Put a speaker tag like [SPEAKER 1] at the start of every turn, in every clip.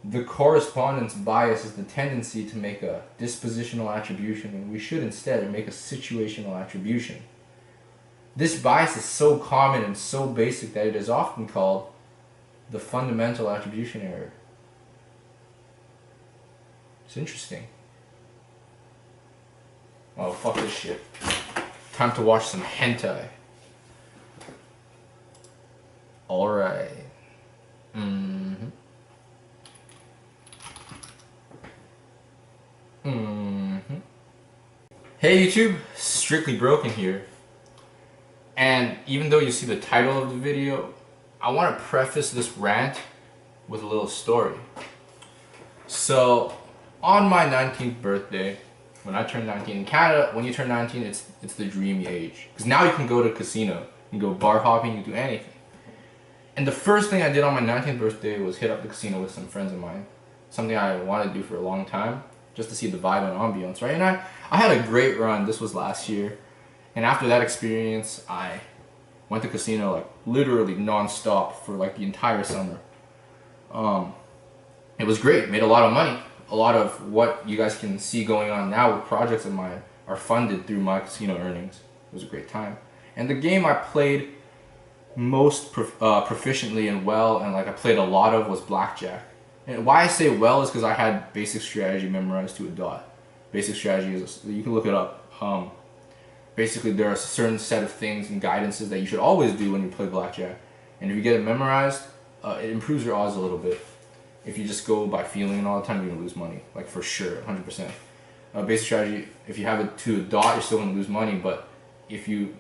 [SPEAKER 1] The correspondence bias is the tendency to make a dispositional attribution when we should instead make a situational attribution. This bias is so common and so basic that it is often called the fundamental attribution error. It's interesting. Oh, fuck this shit. Time to watch some hentai. Alright. Hey YouTube, Strictly Broken here. And even though you see the title of the video, I want to preface this rant with a little story. So, on my 19th birthday, when I turned 19 in Canada, when you turn 19, it's the dreamy age. Because now you can go to a casino, you can go bar hopping, you can do anything. And the first thing I did on my 19th birthday was hit up the casino with some friends of mine. Something I wanted to do for a long time, just to see the vibe and ambiance, right? And I had a great run. This was last year. And after that experience, I went to casino like literally non-stop for like the entire summer. It was great, made a lot of money. A lot of what you guys can see going on now with projects of mine are funded through my casino earnings. It was a great time. And the game I played most proficiently and well, and like I played a lot of, was blackjack. And why I say well is because I had basic strategy memorized to a dot. Basic strategy is, you can look it up. Basically there are a certain set of things and guidances that you should always do when you play blackjack. And if you get it memorized, it improves your odds a little bit. If you just go by feeling all the time, you're gonna lose money, like for sure, 100%. Basic strategy, if you have it to a dot, you're still gonna lose money, but if you,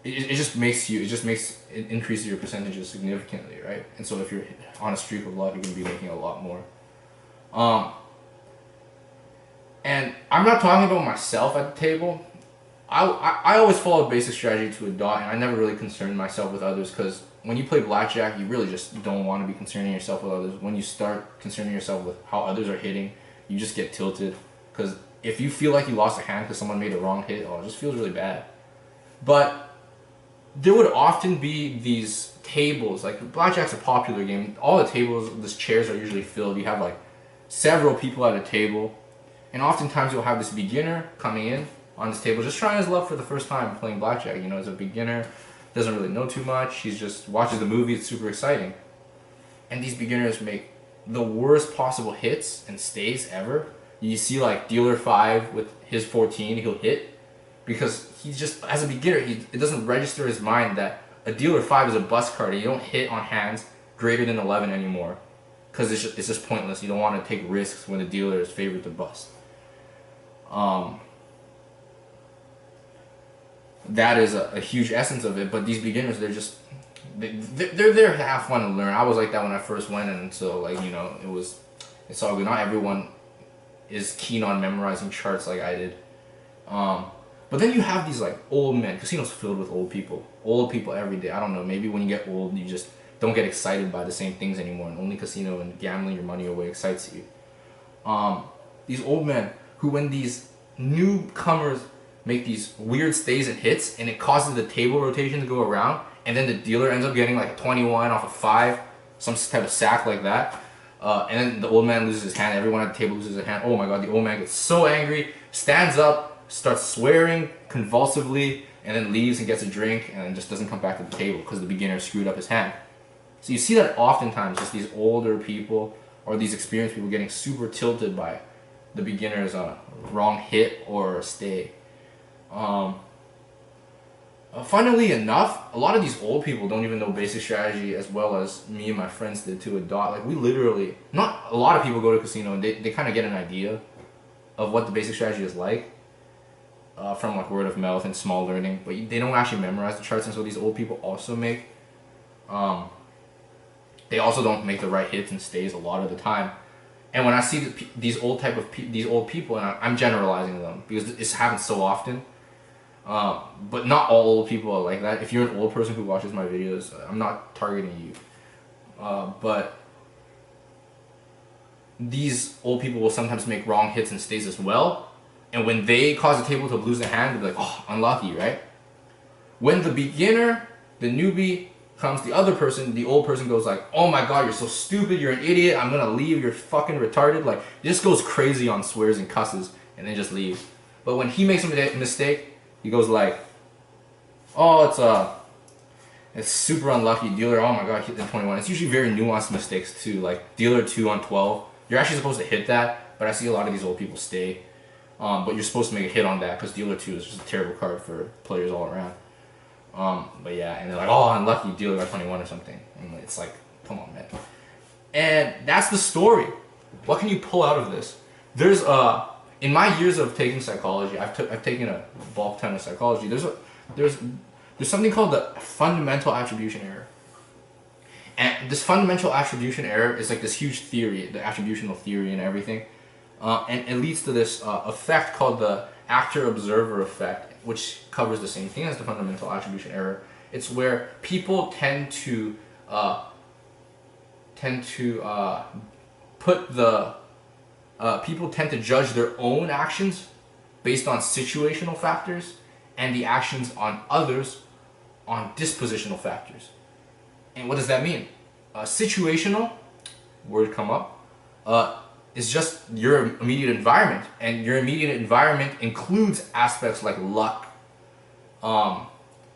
[SPEAKER 1] it just makes it increases your percentages significantly, right? And so if you're on a streak of luck, you're gonna be making a lot more. And I'm not talking about myself at the table. I always followed basic strategy to a dot, and I never really concerned myself with others, because when you play blackjack, you really just don't want to be concerning yourself with others. When you start concerning yourself with how others are hitting, you just get tilted. Because if you feel like you lost a hand because someone made a wrong hit, it just feels really bad. But there would often be these tables, like blackjack's a popular game. All the tables, the chairs are usually filled. You have like several people at a table, and oftentimes you'll have this beginner coming in on this table, just trying his luck for the first time playing blackjack. You know, as a beginner, doesn't really know too much. He's just watches the movie. It's super exciting, and these beginners make the worst possible hits and stays ever. You see like dealer 5 with his 14, he'll hit because he's just, as a beginner, it doesn't register his mind that a dealer 5 is a bust card. And you don't hit on hands greater than 11 anymore because it's just pointless. You don't want to take risks when the dealer is favored to bust. That is a huge essence of it. But these beginners, they're there to have fun and learn. I was like that when I first went, and so like, you know, it's all good. Not everyone is keen on memorizing charts like I did. But then you have these like old men. Casinos filled with old people every day. I don't know, maybe when you get old you just don't get excited by the same things anymore, and only casino and gambling your money away excites you. These old men who, when these newcomers make these weird stays and hits, and it causes the table rotation to go around, and then the dealer ends up getting like a 21 off of 5, some type of sack like that, and then the old man loses his hand, everyone at the table loses their hand. Oh my god, the old man gets so angry, stands up, starts swearing convulsively, and then leaves and gets a drink, and then just doesn't come back to the table because the beginner screwed up his hand. So you see that oftentimes, just these older people or these experienced people getting super tilted by the beginner's wrong hit or stay. Funnily enough, a lot of these old people don't even know basic strategy as well as me and my friends did to a dot. Like, we literally, not a lot of people go to casino and they kind of get an idea of what the basic strategy is like from like word of mouth and small learning, but they don't actually memorize the charts. And so these old people also make they also don't make the right hits and stays a lot of the time. And when I see these old people, and I'm generalizing them because this happens so often, but not all old people are like that. If you're an old person who watches my videos, I'm not targeting you, but these old people will sometimes make wrong hits and stays as well. And when they cause the table to lose a hand, they'll be like, oh, unlucky, right? When the beginner, the newbie, comes the other person, the old person goes like, oh my god, you're so stupid, you're an idiot, I'm gonna leave, you're fucking retarded. Like, just goes crazy on swears and cusses and then just leaves. But when he makes a mistake, he goes like, oh, it's super unlucky, dealer, oh my god, hit the 21. It's usually very nuanced mistakes too, like dealer 2 on 12. You're actually supposed to hit that, but I see a lot of these old people stay. But you're supposed to make a hit on that because dealer 2 is just a terrible card for players all around. But yeah, and they're like, oh, unlucky, dealer got 21 or something. And it's like, come on, man. And that's the story. What can you pull out of this? There's in my years of taking psychology, I've taken a bulk ton of psychology. There's something called the fundamental attribution error. And this fundamental attribution error is like this huge theory, the attributional theory and everything. And it leads to this effect called the actor-observer effect, which covers the same thing as the fundamental attribution error. It's where people tend to judge their own actions based on situational factors and the actions on others on dispositional factors. And what does that mean? Situational, word come up, is just your immediate environment, and your immediate environment includes aspects like luck.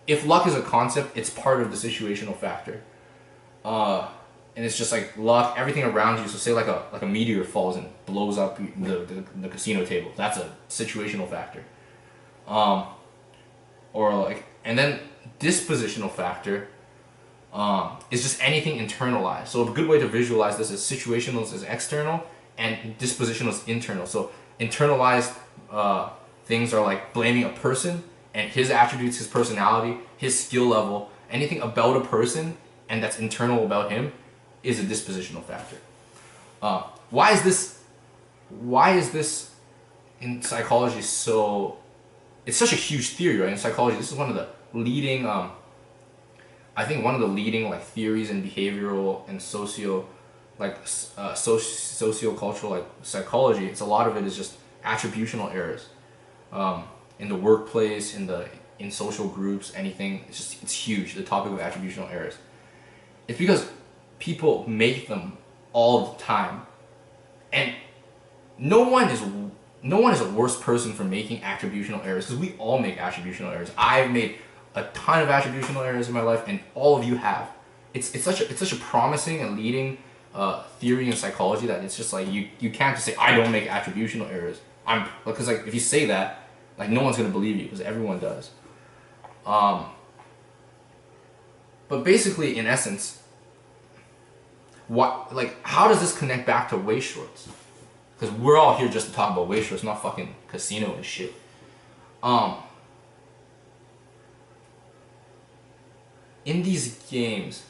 [SPEAKER 1] If luck is a concept, it's part of the situational factor, and it's just like luck, everything around you. So say like a meteor falls and blows up the casino table. That's a situational factor. Or like, and then dispositional factor is just anything internalized. So a good way to visualize this is situational is external and dispositional is internal. So internalized things are like blaming a person and his attributes, his personality, his skill level, anything about a person and that's internal about him is a dispositional factor. Why is this in psychology so, it's such a huge theory, right? In psychology, this is one of the leading, I think one of the leading like theories in behavioral and sociocultural like psychology. It's a lot of it is just attributional errors in the workplace, in social groups, anything. It's huge. The topic of attributional errors. It's because people make them all the time, and no one is a worse person for making attributional errors because we all make attributional errors. I've made a ton of attributional errors in my life, and all of you have. It's such a promising and leading theory in psychology that it's just like you can't just say I don't make attributional errors. Because like if you say that, like no one's gonna believe you because everyone does. But basically, in essence, how does this connect back to Weiss Schwarz? Because we're all here just to talk about Weiss Schwarz, not fucking casino and shit. In these games,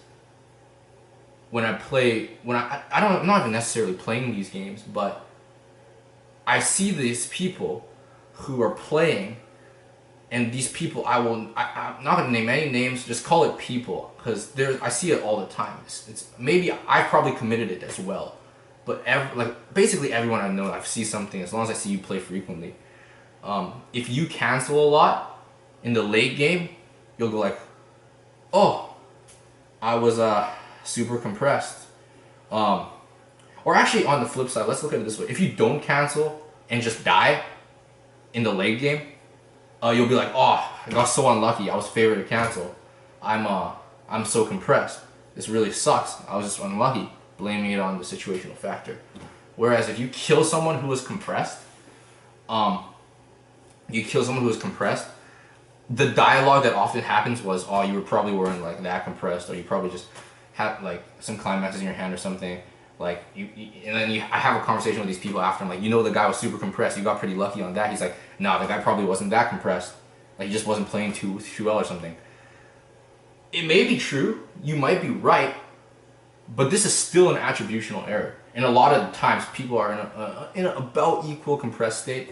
[SPEAKER 1] when I play, I'm not even necessarily playing these games, but I see these people who are playing, and these people, I'm not gonna name any names, just call it people, because I see it all the time. It's maybe I probably committed it as well, but basically everyone I know, I see something. As long as I see you play frequently, if you cancel a lot in the late game, you'll go like, oh, I was super compressed. Or actually, on the flip side, let's look at it this way: if you don't cancel and just die in the late game, you'll be like, oh, I got so unlucky. I was favored to cancel. I'm so compressed. This really sucks. I was just unlucky, blaming it on the situational factor. Whereas if you kill someone who was compressed, the dialogue that often happens was, oh, you probably weren't like that compressed, or you probably just had like some climaxes in your hand or something. Like and then I have a conversation with these people after. I'm like, the guy was super compressed. You got pretty lucky on that. He's like, nah, the guy probably wasn't that compressed. Like he just wasn't playing too well or something. It may be true. You might be right, but this is still an attributional error. And a lot of the times, people are in an about equal compressed state.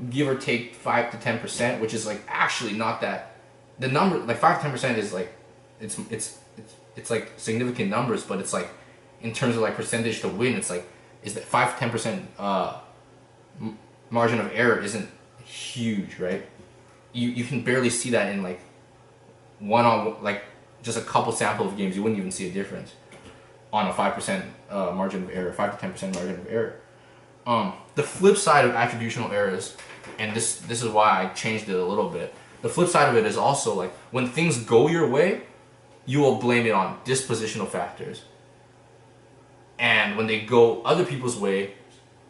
[SPEAKER 1] Give or take 5 to 10%, which is like actually not that. The number like 5 to 10% is like it's like significant numbers, but it's like in terms of like percentage to win, it's like is that 5 to 10% margin of error isn't huge, right? You can barely see that in like just a couple sample of games, you wouldn't even see a difference on a 5% margin of error, 5 to 10% margin of error. The flip side of attributional errors, and this is why I changed it a little bit. The flip side of it is also like when things go your way, you will blame it on dispositional factors. And when they go other people's way,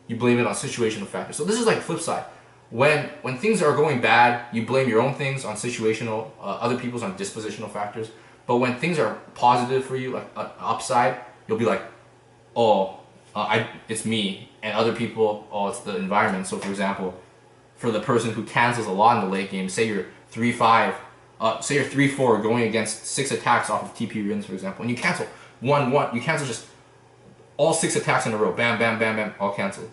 [SPEAKER 1] you blame it on situational factors. So this is like flip side. When things are going bad, you blame your own things on situational, other people's on dispositional factors. But when things are positive for you, like upside, you'll be like, oh, it's me, and other people, oh, it's the environment. So for example, for the person who cancels a lot in the late game, say you're 3-5, say you're 3-4 going against 6 attacks off of TP Rins, for example, and you cancel 1-1, you cancel just all 6 attacks in a row, bam, bam, bam, bam, all canceled.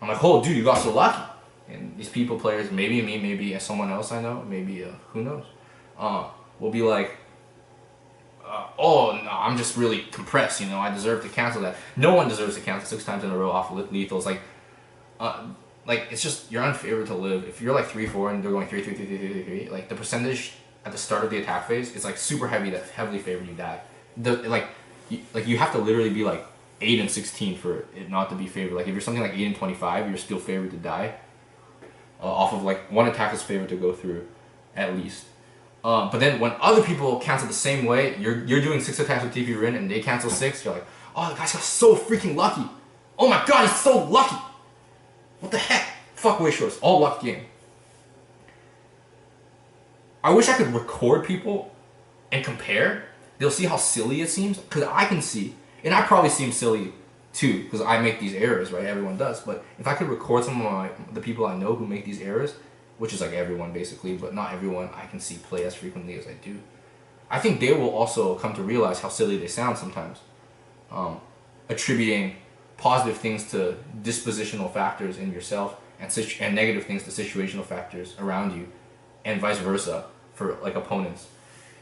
[SPEAKER 1] I'm like, oh, dude, you got so lucky. And these people, players, maybe me, maybe someone else I know, maybe who knows, will be like, oh no, I'm just really compressed. You know, I deserve to cancel that. No one deserves to cancel 6 times in a row off lethals. Like it's just you're unfavored to live. If you're like 3-4 and they're going 3-3-3-3-3-3, like the percentage at the start of the attack phase is like super heavy. That heavily favored you die. You have to literally be like 8-16 for it not to be favored. Like if you're something like 8-25, you're still favored to die. Off of like one attack is favored to go through, at least. But then when other people cancel the same way, you're doing 6 attacks with TP Rin and they cancel 6, you're like, oh, the guy's got so freaking lucky. Oh my god, he's so lucky. What the heck? Fuck Weiss Schwarz. All luck game. I wish I could record people and compare. They'll see how silly it seems. Because I can see, and I probably seem silly too, because I make these errors, right? Everyone does. But if I could record some of the people I know who make these errors, which is like everyone basically, but not everyone I can see play as frequently as I do, I think they will also come to realize how silly they sound sometimes. Attributing positive things to dispositional factors in yourself and negative things to situational factors around you, and vice versa for like opponents.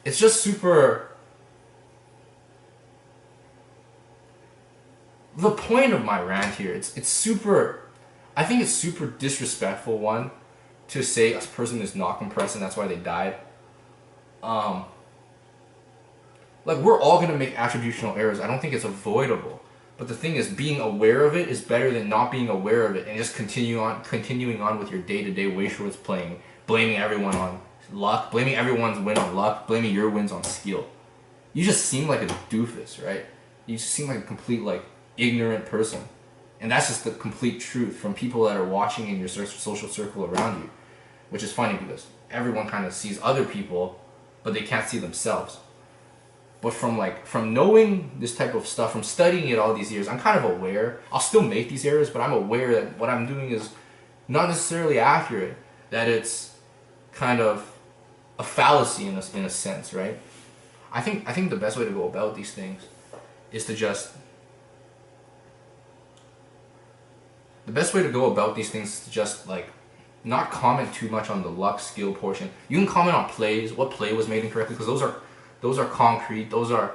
[SPEAKER 1] It's just super... The point of my rant here, it's super... I think it's super disrespectful, one, to say a person is not compressed and that's why they died. Like, we're all going to make attributional errors. I don't think it's avoidable. But the thing is, being aware of it is better than not being aware of it and just continuing on with your day-to-day Weiss Schwarz playing, blaming everyone on luck, blaming everyone's win on luck, blaming your wins on skill. You just seem like a doofus, right? You just seem like a complete, like, ignorant person. And that's just the complete truth from people that are watching in your social circle around you. Which is funny because everyone kind of sees other people, but they can't see themselves. But from knowing this type of stuff, from studying it all these years, I'm kind of aware. I'll still make these errors, but I'm aware that what I'm doing is not necessarily accurate. That it's kind of a fallacy in a sense, right? I think the best way to go about these things is to just... The best way to go about these things is to just, like, not comment too much on the luck skill portion. You can comment on plays, what play was made incorrectly, because those are concrete. Those are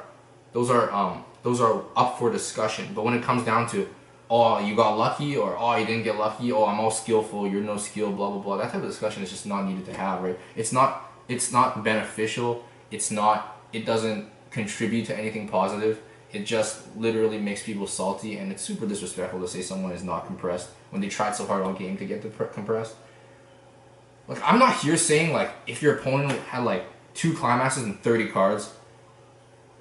[SPEAKER 1] up for discussion. But when it comes down to, oh, you got lucky, or oh, you didn't get lucky, oh, I'm all skillful, you're no skill, blah blah blah. That type of discussion is just not needed to have, right? It's not beneficial. It doesn't contribute to anything positive. It just literally makes people salty, and it's super disrespectful to say someone is not compressed when they tried so hard all game to get compressed. Like, I'm not here saying, like, if your opponent had, like, 2 climaxes and 30 cards,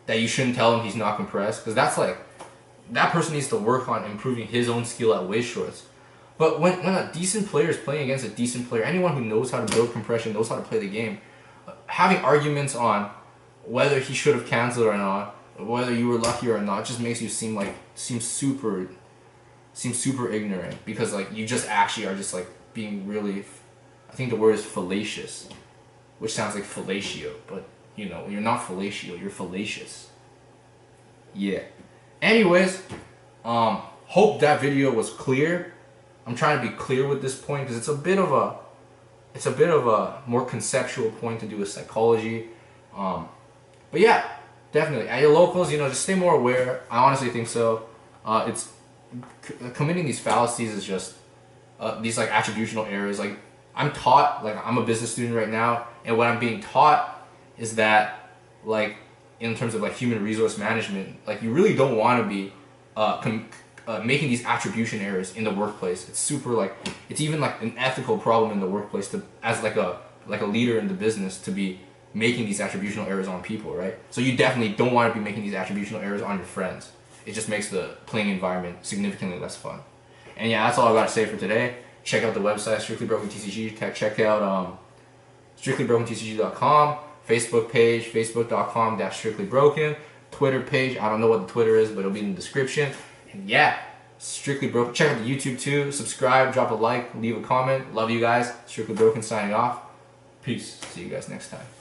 [SPEAKER 1] that you shouldn't tell him he's not compressed, because that's, like, that person needs to work on improving his own skill at Weiss Schwarz. But when a decent player is playing against a decent player, anyone who knows how to build compression, knows how to play the game, having arguments on whether he should have canceled or not, whether you were lucky or not, just makes you seem super ignorant, because like you just actually are just like being really, I think the word is fallacious, which sounds like fellatio, but you know, you're not fellatio, you're fallacious. Yeah. Anyways, hope that video was clear. I'm trying to be clear with this point because it's a bit of a more conceptual point to do with psychology. But yeah. Definitely. At your locals, you know, just stay more aware. I honestly think so. Committing these fallacies is just these like attributional errors. Like, I'm taught, like I'm a business student right now, and what I'm being taught is that like in terms of like human resource management, like you really don't want to be making these attribution errors in the workplace. It's super like, it's even like an ethical problem in the workplace to, as like a leader in the business, to be making these attributional errors on people, right? So you definitely don't want to be making these attributional errors on your friends. It just makes the playing environment significantly less fun. And yeah, that's all I got to say for today. Check out the website, Strictly Broken TCG. Check out strictlybrokentcg.com, Facebook page, facebook.com/strictlybroken, Twitter page, I don't know what the Twitter is, but it'll be in the description. And yeah, Strictly Broken. Check out the YouTube too. Subscribe, drop a like, leave a comment. Love you guys. Strictly Broken signing off. Peace. See you guys next time.